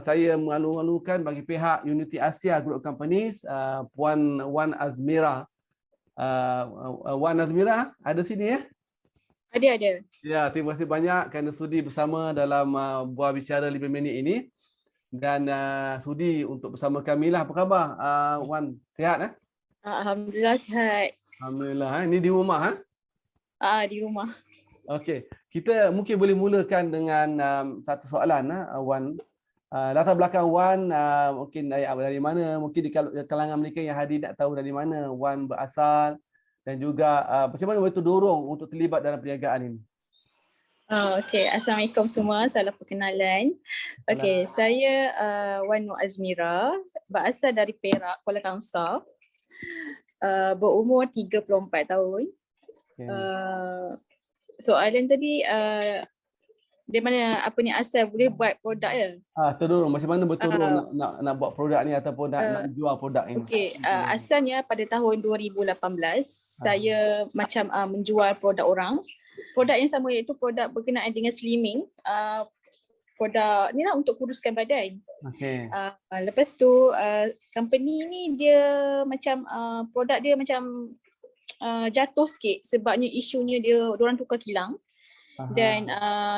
saya mengalu-alukan bagi pihak Unity Asia Group Companies, Puan Wan Azmira. Wan Azmira ada sini ya? Ada. Ya, terima kasih banyak kerana sudi bersama dalam buah bicara 5 minit ini. Dan sudi untuk bersama kami lah. Apa khabar Wan? Sihat? Alhamdulillah sihat. Alhamdulillah. Ini di rumah? Di rumah. Okey. Kita mungkin boleh mulakan dengan satu soalan, Wan. Latar belakang Wan mungkin dari mana? Mungkin di kalangan mereka yang hadir nak tahu dari mana Wan berasal dan juga macam mana boleh terdorong untuk terlibat dalam perniagaan ini. Okey, Assalamualaikum semua. Salam perkenalan. Okey, saya Wan Nur Azmira, berasal dari Perak, Kuala Kangsar. Berumur 34 tahun. Okay. Soalan tadi dari mana asal boleh buat produk ya? Terdorong macam mana berterdorong nak buat produk ni ataupun nak jual produk ini? Okey, asalnya pada tahun 2018 saya macam menjual produk orang. Produk yang sama iaitu produk berkenaan dengan slimming. Produk ni lah untuk kuruskan badan. Okay. Lepas tu company ni dia macam produk dia macam jatuh sikit sebabnya isunya diorang tukar kilang. Dan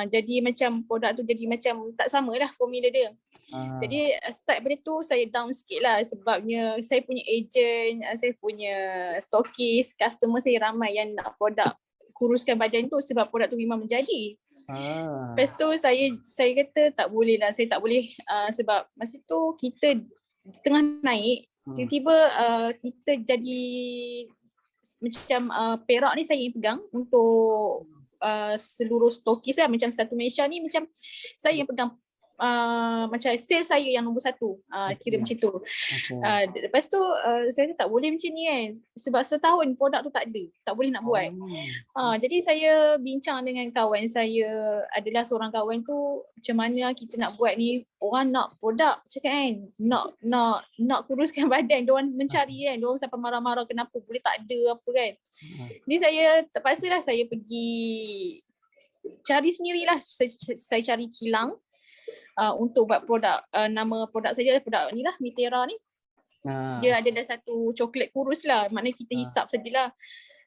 jadi macam produk tu jadi macam tak sama lah formula dia. Jadi start pada tu saya down sikit lah sebabnya saya punya agent, saya punya stokis, customer saya ramai yang nak produk kuruskan badan tu sebab produk tu memang menjadi. Lepas tu saya kata tak boleh lah, saya tak boleh sebab masa tu kita tengah naik, tiba-tiba kita jadi macam Perak ni saya yang pegang untuk seluruh stokis lah, macam satu Malaysia ni macam saya yang pegang macam sales saya yang nombor 1, kira macam tu. Lepas tu saya kata tak boleh macam ni kan, sebab setahun produk tu tak ada, tak boleh nak buat. Jadi saya bincang dengan kawan saya, adalah seorang kawan tu, macam mana kita nak buat ni, orang nak produk cakap kan, nak kuruskan badan, diorang mencari kan, diorang sampai marah-marah kenapa boleh tak ada apa kan. Jadi saya terpaksa lah saya pergi cari sendirilah, saya cari kilang untuk buat produk. Nama produk saya produk ni lah, Mitera ni. Dia ada satu coklat kurus lah, maknanya kita hisap sajalah.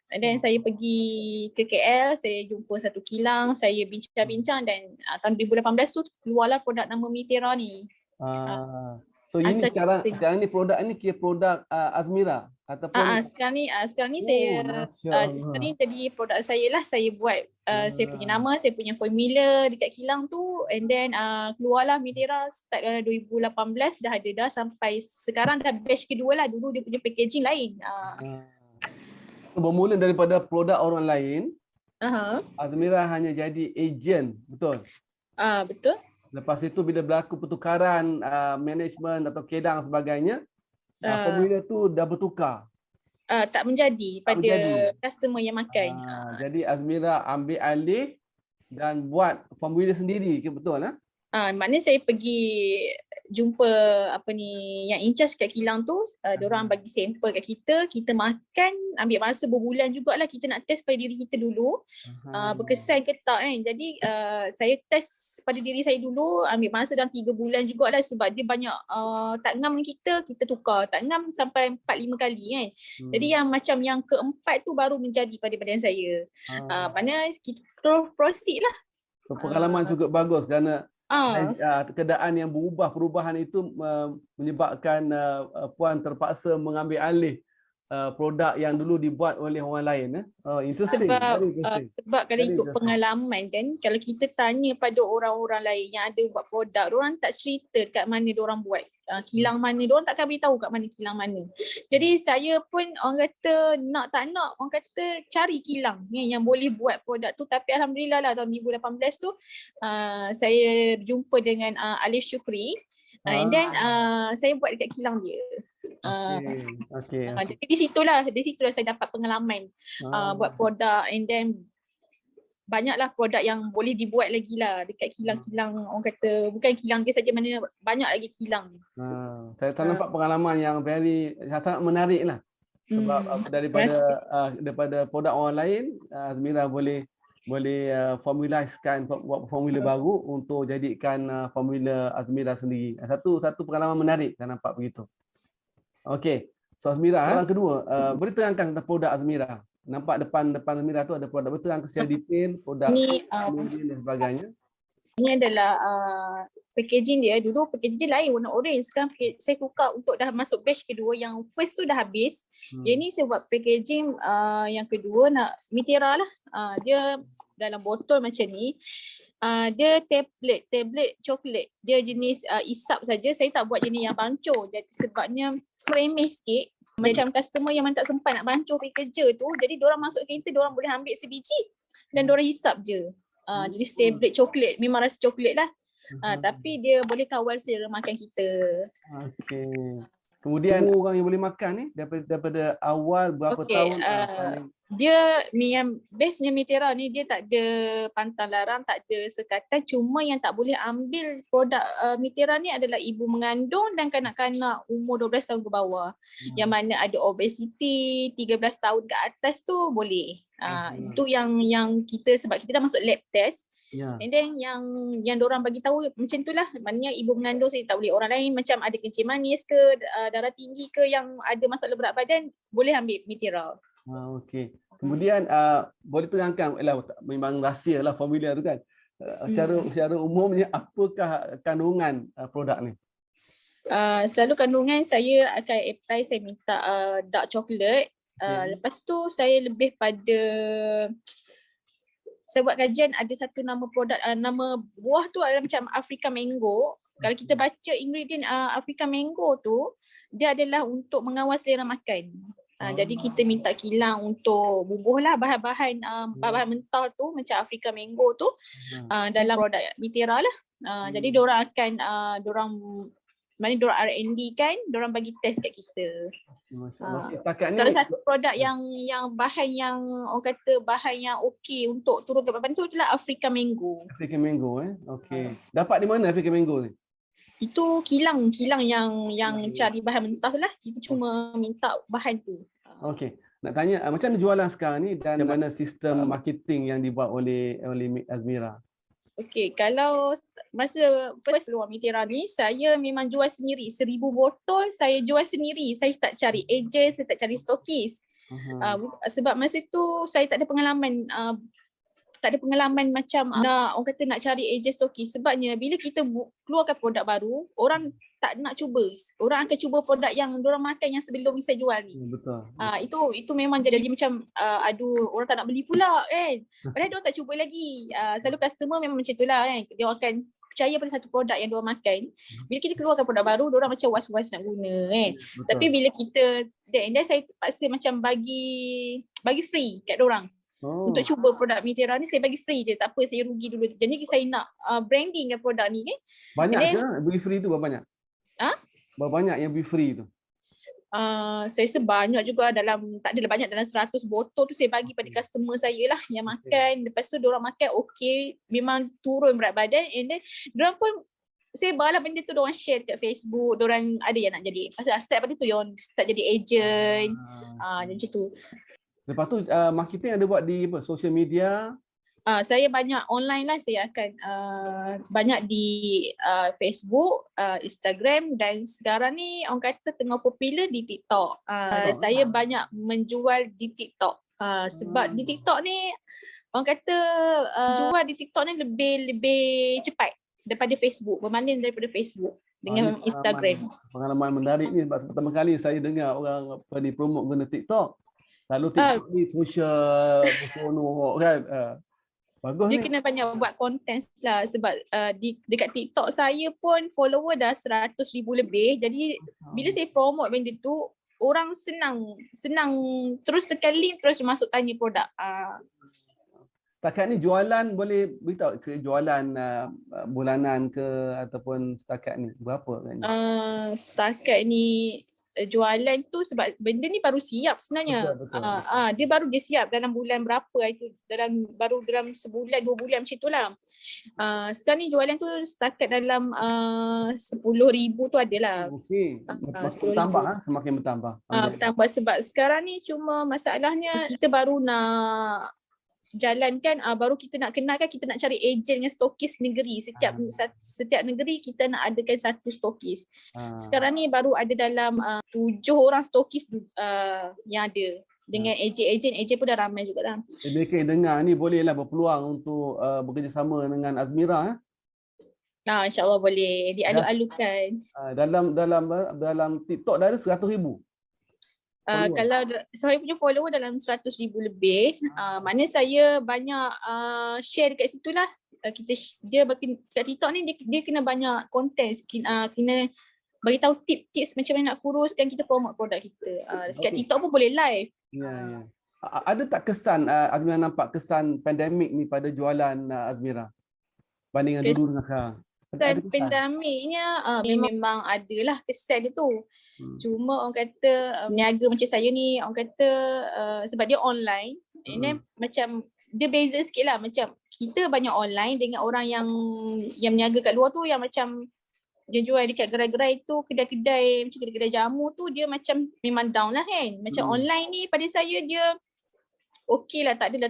Dan saya pergi ke KL, saya jumpa satu kilang, saya bincang-bincang dan tahun 2018 tu keluarlah produk nama Mitera ni. So ini sekarang ni produk ni kira produk Azmira ataupun sekarang ni saya sekarang ni jadi produk saya lah. Saya buat saya punya nama, saya punya formula dekat kilang tu, and then keluarlah Mitera start 2018 dah ada dah sampai sekarang dah batch kedua lah. Dulu dia punya packaging lain. Bermula daripada produk orang lain, Azmira hanya jadi ejen, betul? Betul. Lepas itu bila berlaku pertukaran management atau kedang sebagainya, formula tu dah bertukar. Tak menjadi pada customer yang makan. Jadi Azmira ambil alih dan buat formula sendiri, betul lah? Maknanya saya pergi jumpa yang in charge kat kilang tu, diorang bagi sampel kat kita makan, ambil masa berbulan jugalah kita nak test pada diri kita dulu, berkesan ke tak kan. Jadi saya test pada diri saya dulu, ambil masa dalam 3 bulan jugalah sebab dia banyak tak ngam kita tukar, tak ngam sampai 4-5 kali kan. Jadi yang macam yang keempat tu baru menjadi pada badan saya. Maknanya kita terus proceed lah. Pengalaman cukup bagus kerana keadaan yang perubahan itu menyebabkan Puan terpaksa mengambil alih produk yang dulu dibuat oleh orang lain. Interesting. Sebab kalau ikut pengalaman kan, kalau kita tanya pada orang-orang lain yang ada buat produk, diorang tak cerita kat mana diorang buat, kilang mana, diorang takkan beritahu kat mana kilang mana. Jadi saya pun orang kata nak tak nak, orang kata cari kilang yang boleh buat produk tu. Tapi alhamdulillah lah tahun 2018 tu saya berjumpa dengan Alif Syukri, and then saya buat dekat kilang dia. Jadi di situlah saya dapat pengalaman buat produk, and then banyaklah produk yang boleh dibuat lagi lah dekat kilang-kilang, orang kata bukan kilang dia saja, mana banyak lagi kilang. Saya nampak pengalaman yang sangat menarik lah. Sebab daripada produk orang lain, Azmira boleh boleh formulasikan buat formula baru untuk jadikan formula Azmira sendiri. Satu pengalaman menarik saya nampak begitu. Okey. So Azmira, soalan kedua, boleh terangkan tentang produk Azmira. Nampak depan Azmira tu ada produk, boleh terangkan secara detail produk Ni dan sebagainya. ini adalah packaging dia. Dulu packaging dia lain, warna orange. Sekarang saya tukar untuk dah masuk batch kedua. Yang first tu dah habis. Yang ni saya buat packaging yang kedua, nak Mitera lah. Dia dalam botol macam ni. Dia tablet coklat. Dia jenis isap saja. Saya tak buat jenis yang pancur. Sebabnya remeh sikit. Macam customer yang tak sempat nak pancur pergi kerja tu. Jadi diorang masuk kereta, diorang boleh ambil sebiji. Dan diorang hisap je. Jadi tablet coklat, memang rasa coklat lah. Tapi dia boleh kawal selera makan kita. Okey. Kemudian orang yang boleh makan ni daripada awal berapa tahun? Dia yang bestnya Mitera ni, dia tak ada pantang larang, tak ada sekatan. Cuma yang tak boleh ambil produk Mitera ni adalah ibu mengandung dan kanak-kanak umur 12 tahun ke bawah. Yang mana ada obesity, 13 tahun ke atas tu boleh. Itu yang kita, sebab kita dah masuk lab test. And then yang diorang bagi tahu macam itulah. Maknanya ibu mengandung saya tak boleh. Orang lain macam ada kencing manis ke, darah tinggi ke, yang ada masalah berat badan, boleh ambil Mitera. Okey. Kemudian boleh terangkan, memang rahsia lah formula tu kan. Secara umumnya apakah kandungan produk ni? Selalu kandungan saya akan apply, saya minta dark chocolate. Lepas tu saya lebih pada, saya buat kajian, ada satu nama produk, nama buah tu adalah macam Africa Mango. Kalau kita baca ingredient Africa Mango tu, dia adalah untuk mengawal selera makan. Jadi kita minta kilang untuk bubuh lah bahan-bahan mentah tu macam Africa Mango tu dalam produk Mitera lah. Jadi diorang akan, diorang R&D kan, diorang bagi test kat kita. Salah satu produk yang bahan yang orang kata bahan yang okey untuk turun ke badan tu adalah Africa Mango. Africa Mango okey. Dapat di mana Africa Mango ni? Itu kilang yang cari bahan mentah lah. Kita cuma minta bahan tu. Okey. Nak tanya macam mana jualan sekarang ni dan macam mana sistem marketing yang dibuat oleh Azmira? Okey, kalau masa first keluar Mitera ni, saya memang jual sendiri. 1,000 botol saya jual sendiri. Saya tak cari agent, saya tak cari stokis. Sebab masa tu saya tak ada pengalaman macam orang kata nak cari agent stokis. Sebabnya bila kita keluarkan produk baru, orang tak nak cuba. Orang akan cuba produk yang diorang makan yang sebelum saya jual ni. Betul. Itu memang jadi macam aduh, orang tak nak beli pula kan. Padahal diorang tak cuba lagi. Selalu customer memang macam itulah kan. Dia akan percaya pada satu produk yang diorang makan. Bila kita keluarkan produk baru, diorang macam was-was nak guna kan. Tapi bila kita, dan saya paksa macam bagi free kat diorang. Untuk cuba produk Mitera ni saya bagi free je, tak apa, saya rugi dulu. Jadi saya nak branding kan produk ni kan. Banyak ke bagi free tu, berapa banyak? Berapa banyak yang bagi free tu? Saya rasa banyak juga, tak adalah banyak, dalam 100 botol tu saya bagi pada customer saya lah yang makan. Lepas tu diorang makan okey, memang turun berat badan, and then diorang pun, saya berharap benda tu diorang share kat Facebook, diorang ada yang nak jadi, start pada tu diorang start jadi agent, macam tu. Lepas tu marketing ada buat di social media? Saya banyak online lah, saya akan banyak di Facebook, Instagram, dan sekarang ni orang kata tengah popular di TikTok. Saya banyak menjual di TikTok sebab di TikTok ni orang kata jual di TikTok ni lebih cepat daripada Facebook, berbanding daripada Facebook dengan Instagram. Pengalaman menarik ni sebab pertama kali saya dengar orang promote guna TikTok. Lalu TikTok ni social kan. Bagus dia ni. kena banyak buat konten lah, sebab dekat TikTok saya pun follower dah 100,000 lebih. Jadi bila saya promote benda tu, orang senang terus tekan link, terus masuk tanya produk. Setakat ni jualan, boleh beritahu jualan bulanan ke ataupun setakat ni berapa kan? Setakat ni jualan tu sebab benda ni baru siap sebenarnya. Betul. Dia baru dia siap dalam bulan berapa itu, baru dalam sebulan 2 bulan macam itulah. Sekarang ni jualan tu setakat dalam 10,000 tu adalah. Okey. Bertambah, semakin bertambah. Bertambah sebab sekarang ni cuma masalahnya kita baru nak jalankan, baru kita nak kenalkan, kita nak cari ejen dengan stokis negeri. Setiap negeri kita nak adakan satu stokis. Sekarang ni baru ada dalam 7 orang stokis yang ada. Dengan ejen pun dah ramai juga dah. Mereka yang dengar ni bolehlah berpeluang untuk bekerjasama dengan Azmira. InsyaAllah boleh dialu-alukan. Dalam TikTok dah ada 100,000. Kalau saya punya follower dalam 100,000 lebih, mana saya banyak share dekat situ lah. Dia kat TikTok ni dia kena banyak konten, kena bagi tahu tips macam mana nak kuruskan, kita promote produk kita. Dekat TikTok pun boleh live. Ya. Ada tak kesan Azmira nampak kesan pandemik ni pada jualan Azmira banding dengan dulu dengan sekarang? Kesan pandemiknya memang adalah kesan dia tu. Cuma orang kata niaga macam saya ni, orang kata sebab dia online, and then macam dia beza sikit lah. Macam kita banyak online dengan orang yang berniaga kat luar tu, yang macam dia jual dekat gerai-gerai tu, kedai-kedai macam kedai-kedai jamu tu, dia macam memang down lah kan. Macam online ni pada saya dia okey lah, tak adalah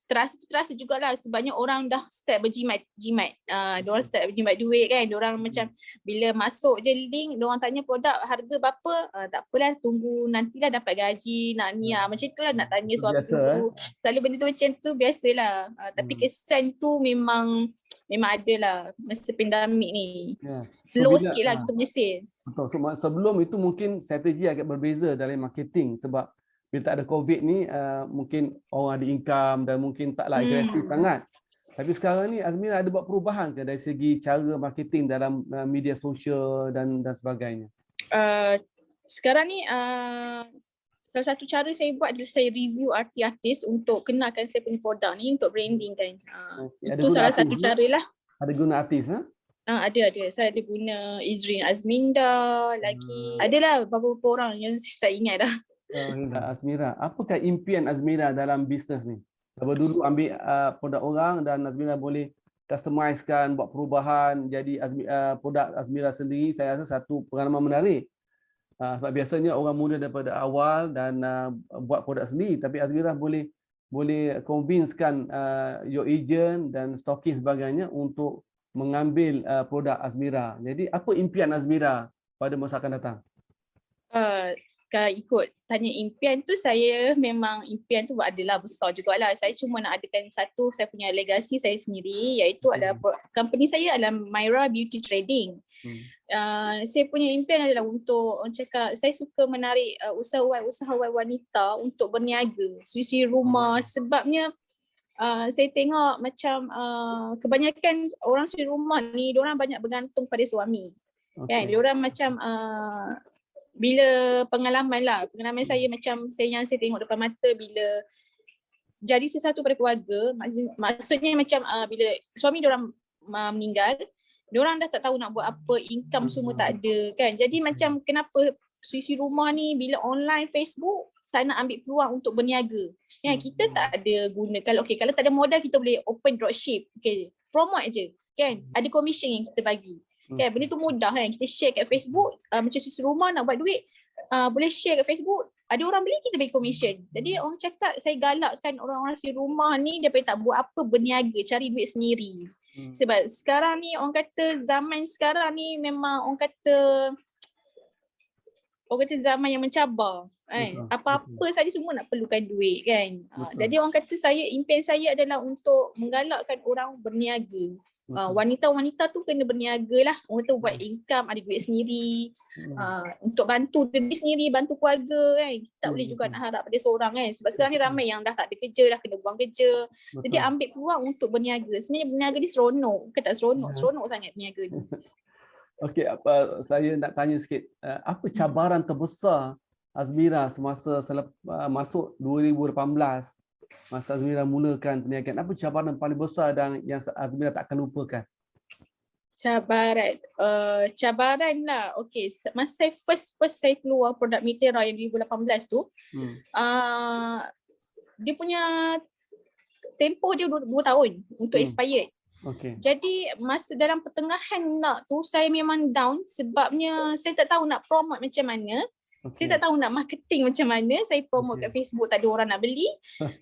terasa jugalah sebabnya orang dah start berjimat. Diorang start berjimat duit kan. Diorang macam bila masuk je link, diorang tanya produk harga berapa, tak apalah, tunggu nantilah dapat gaji, nak ni macam tu lah, nak tanya suami dulu. Selalu benda tu macam tu biasalah. Tapi kesan tu memang ada lah masa pandemik ni. Slow sikit lah kita punya sale. Betul. Sebelum itu mungkin strategi agak berbeza dalam marketing sebab bila tak ada COVID ni mungkin orang ada income dan mungkin taklah agresif sangat. Tapi sekarang ni Azmira ada buat perubahan ke dari segi cara marketing dalam media sosial dan sebagainya? Sekarang ni salah satu cara saya buat adalah saya review artis-artis untuk kenalkan saya punya produk ni untuk branding kan. Itu salah satu cara lah. Ada guna artis? Ada. Saya ada guna Izrin Azminda lagi. Adalah beberapa orang yang saya tak ingat dah. Azmira, apakah impian Azmira dalam bisnes ni? Kalau dulu ambil produk orang dan Azmira boleh customizekan, buat perubahan jadi produk Azmira sendiri, saya rasa satu pengalaman menarik. Sebab biasanya orang mula daripada awal dan buat produk sendiri, tapi Azmira boleh convincekan your agent dan stocking sebagainya untuk mengambil produk Azmira. Jadi apa impian Azmira pada masa akan datang? Kalau ikut tanya impian tu, saya memang impian tu adalah besar jugalah. Saya cuma nak adakan satu, saya punya legasi saya sendiri, iaitu adalah company saya adalah Myra Beauty Trading. Saya punya impian adalah untuk orang cakap, saya suka menarik usahawan wanita untuk berniaga suisi rumah. Sebabnya saya tengok macam kebanyakan orang suisi rumah ni, diorang banyak bergantung pada suami. Kan? Diorang macam bila pengalaman saya macam yang saya tengok depan mata, bila jadi sesuatu pada keluarga, maksudnya macam bila suami diorang meninggal, diorang dah tak tahu nak buat apa, income semua tak ada kan. Jadi macam kenapa suisi rumah ni bila online Facebook tak nak ambil peluang untuk berniaga. Ya, kita tak ada guna. Kalau tak ada modal, kita boleh open dropship. Promote je kan. Ada commission yang kita bagi. Kan, benda tu mudah kan. Kita share kat Facebook, macam suisi rumah nak buat duit, boleh share kat Facebook, ada orang beli, kita bagi commission. Jadi orang cakap, saya galakkan orang-orang suisi rumah ni daripada tak buat apa, berniaga, cari duit sendiri. Sebab sekarang ni orang kata zaman sekarang ni memang orang kata zaman yang mencabar kan. Apa-apa saja semua nak perlukan duit kan. Jadi orang kata impian saya adalah untuk menggalakkan orang berniaga. Wanita-wanita tu kena berniaga lah. Orang tu buat income, ada duit sendiri, untuk bantu diri sendiri, bantu keluarga kan. Tak boleh juga nak harap pada seorang kan. Sebab sekarang ni ramai yang dah tak ada kerja, dah kena buang kerja. Jadi ambil peluang untuk berniaga. Sebenarnya berniaga ni seronok. Bukan tak seronok, seronok sangat berniaga ni. Okey, saya nak tanya sikit, apa cabaran terbesar Azmira semasa masuk 2018, masa Azmira mulakan perniagaan? Apa cabaran paling besar dan yang Azmira tak akan lupakan? Cabaran lah. Okey, masa saya first saya keluar produk Mitera yang 2018 tu, dia punya tempoh dia 2 tahun untuk expired. Jadi masa dalam pertengahan tu saya memang down sebabnya saya tak tahu nak promote macam mana. Saya tak tahu nak marketing macam mana. Saya promote kat Facebook, tak ada orang nak beli.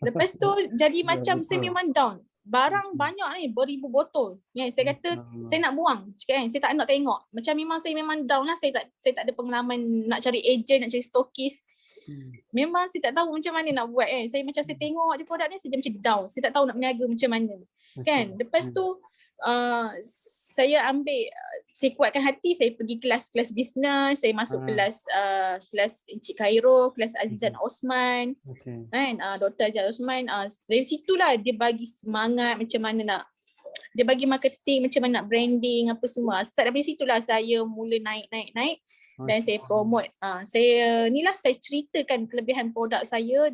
Lepas tu jadi macam saya memang down. Barang banyak ni, beribu botol. Saya kata saya nak buang. Cakap kan, saya tak nak tengok. Macam saya memang down lah. Saya tak ada pengalaman nak cari agent, nak cari stokis. Memang saya tak tahu macam mana nak buat kan. Saya tengok di produk ni, saya macam down. Saya tak tahu nak berniaga macam mana. Kan? Lepas tu saya saya kuatkan hati, saya pergi kelas bisnes, saya masuk kelas Encik Khairul, kelas Azizan Osman, kan, Dr. Azizan Osman. Dari situlah dia bagi semangat macam mana nak, dia bagi marketing, macam mana nak branding apa semua. Start dari situlah saya mula naik dan saya promote. Saya ceritakan kelebihan produk saya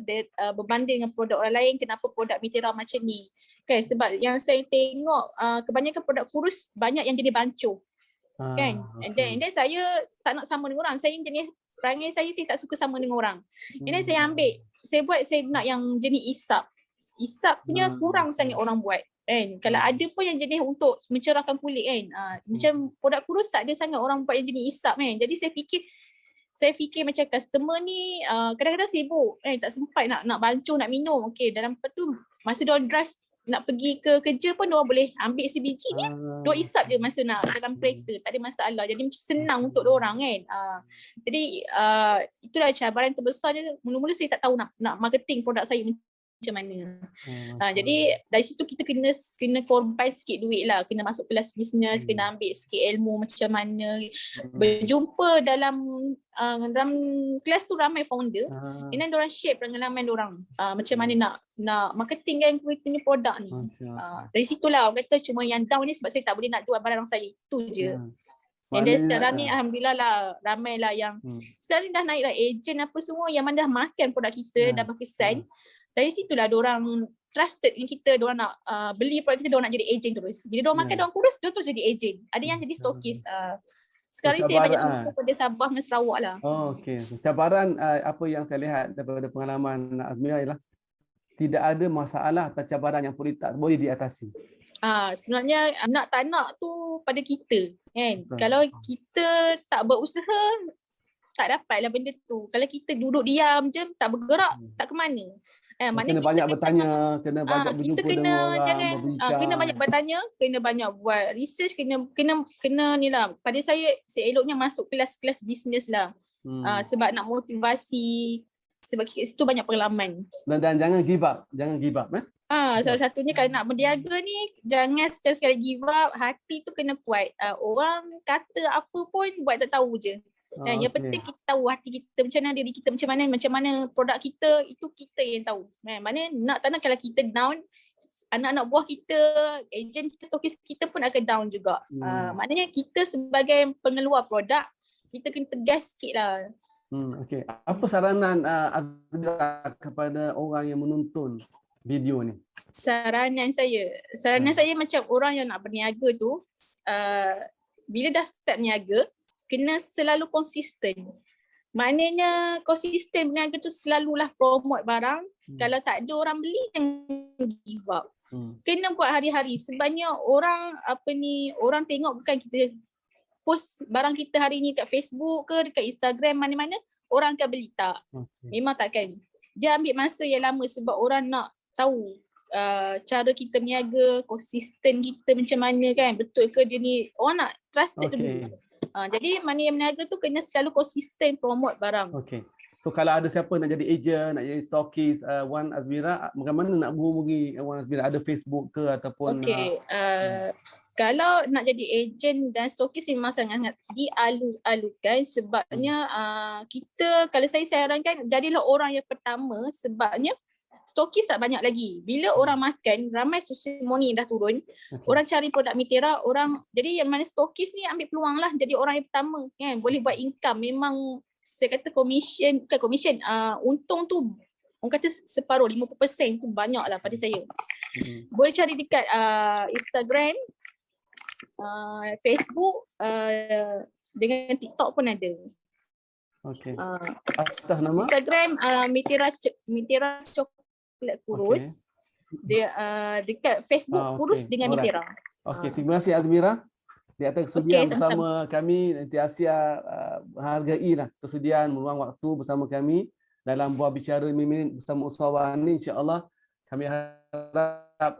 berbanding dengan produk orang lain, kenapa produk Mitira macam ni. Kan, sebab yang saya tengok kebanyakan produk kurus banyak yang jenis bancuh. Kan? And then saya tak nak sama dengan orang. Saya jenis perangai saya tak suka sama dengan orang. And then saya nak yang jenis isap. Isap punya kurang sangat orang buat. Kan? Kalau ada pun yang jenis untuk mencerahkan kulit kan. Macam produk kurus tak ada sangat orang buat yang jenis isap kan. Jadi saya fikir macam customer ni kadang-kadang sibuk tak sempat nak bancuh, nak minum. Okey, dalam tu masa dia drive nak pergi ke kerja pun diorang boleh ambil sebiji ni, diorang isap je masa nak dalam kereta, tak ada masalah. Jadi macam senang untuk diorang kan. Jadi itulah cabaran terbesar je. Mula-mula saya tak tahu nak marketing produk saya macam mana. Jadi dari situ kita kena korban sikit duit lah, kena masuk kelas bisnes, kena ambil sikit ilmu macam mana. Berjumpa dalam kelas tu ramai founder, and then diorang share pengalaman diorang macam mana nak marketing kan punya produk ni. Dari situlah orang kata cuma yang down ni sebab saya tak boleh nak jual barang saya, tu je. And then sekarang ni alhamdulillah lah ramai lah yang sekarang ni dah naik lah agent apa semua yang mana dah makan produk kita, dah berkesan. Dari situlah diorang trusted dengan kita, diorang nak beli produk kita, diorang nak jadi agent terus. Bila diorang makan, diorang kurus, diorang terus jadi agent. Ada yang jadi stokis. Sekarang ni saya banyak tumpu pada Sabah dengan Sarawak lah. Okey. Cabaran apa yang saya lihat daripada pengalaman Azmira ialah tidak ada masalah atau cabaran yang boleh diatasi. Sebenarnya nak tak nak tu pada kita kan. Kalau kita tak berusaha, tak dapatlah benda tu. Kalau kita duduk diam je, tak bergerak, tak ke mana. Kena banyak bertanya, kena banyak berjumpa dengan orang, berbincang. Kena banyak bertanya, kena banyak buat research, kena ni lah. Pada saya eloknya masuk kelas-kelas bisnes lah. Sebab nak motivasi, sebab situ banyak pengalaman. Dan jangan give up, salah satunya kalau nak berniaga ni, jangan sekali-sekali give up. Hati tu kena kuat. Orang kata apa pun buat tak tahu je. Yang penting kita tahu hati kita macam mana, diri kita macam mana produk kita, itu kita yang tahu. Maknanya nak tak nak kalau kita down, anak-anak buah kita, ejen kita, stokis kita pun akan down juga. Maknanya kita sebagai pengeluar produk, kita kena tegas sikit lah. Okey. Apa saranan Azmira kepada orang yang menonton video ni? Saranan saya macam orang yang nak berniaga tu, bila dah start berniaga, kena selalu konsisten. Maknanya konsisten berniaga tu selalulah promote barang. Kalau tak ada orang beli, jangan give up. Kena buat hari-hari. Sebabnya orang orang tengok bukan kita post barang kita hari ni kat Facebook ke dekat Instagram mana-mana, orang akan beli tak? Memang takkan. Dia ambil masa yang lama sebab orang nak tahu cara kita berniaga, konsisten kita macam mana kan. Betul ke dia ni, orang nak trusted dulu. Jadi mana yang berniaga tu kena selalu konsisten promote barang. Okey. So kalau ada siapa nak jadi agent, nak jadi stokis Wan Azmira, bagaimana nak menghubungi Wan Azmira? Ada Facebook ke ataupun kalau nak jadi agent dan stokis memang sangat dialu-alukan sebabnya kita, kalau saya sarankan jadilah orang yang pertama sebabnya stokis tak banyak lagi. Bila orang makan, ramai testimoni dah turun. Orang cari produk Mitira, jadi yang mana stokis ni ambil peluang lah jadi orang yang pertama kan, boleh buat income. Memang saya kata untung tu orang kata separuh, 50% tu banyak lah pada saya. Boleh cari dekat Instagram, Facebook, dengan TikTok pun ada. Okey. Atas nama? Instagram Mitira Coklat Kurus. Dia dekat Facebook Kurus dengan Mitira. Okey, terima kasih Azmira. di atas Okey, kesudian sama-sama. bersama kami. Nanti Asia hargailah kesudian meluang waktu bersama kami dalam buah bicara 5 minit bersama usahawan ni. InsyaAllah kami harap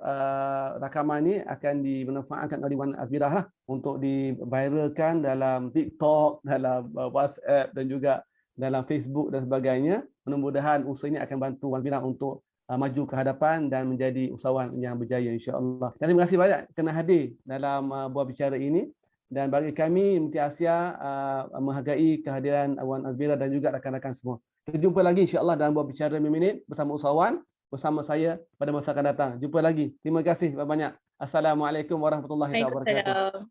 rakaman ni akan dimanfaatkan oleh Wan Azmirah lah untuk diviralkan dalam TikTok, dalam WhatsApp dan juga dalam Facebook dan sebagainya. Mudah-mudahan usaha ini akan bantu Wan Azmirah untuk maju ke hadapan dan menjadi usahawan yang berjaya, insya-Allah. Dan terima kasih banyak kerana hadir dalam buah bicara ini. Dan bagi kami Menti Asia menghargai kehadiran Wan Azmirah dan juga rakan-rakan semua. Kita jumpa lagi insya-Allah dalam buah bicara 5 minit bersama usahawan bersama saya pada masa akan datang. Jumpa lagi. Terima kasih banyak. Assalamualaikum warahmatullahi wabarakatuh. Waalaikumsalam.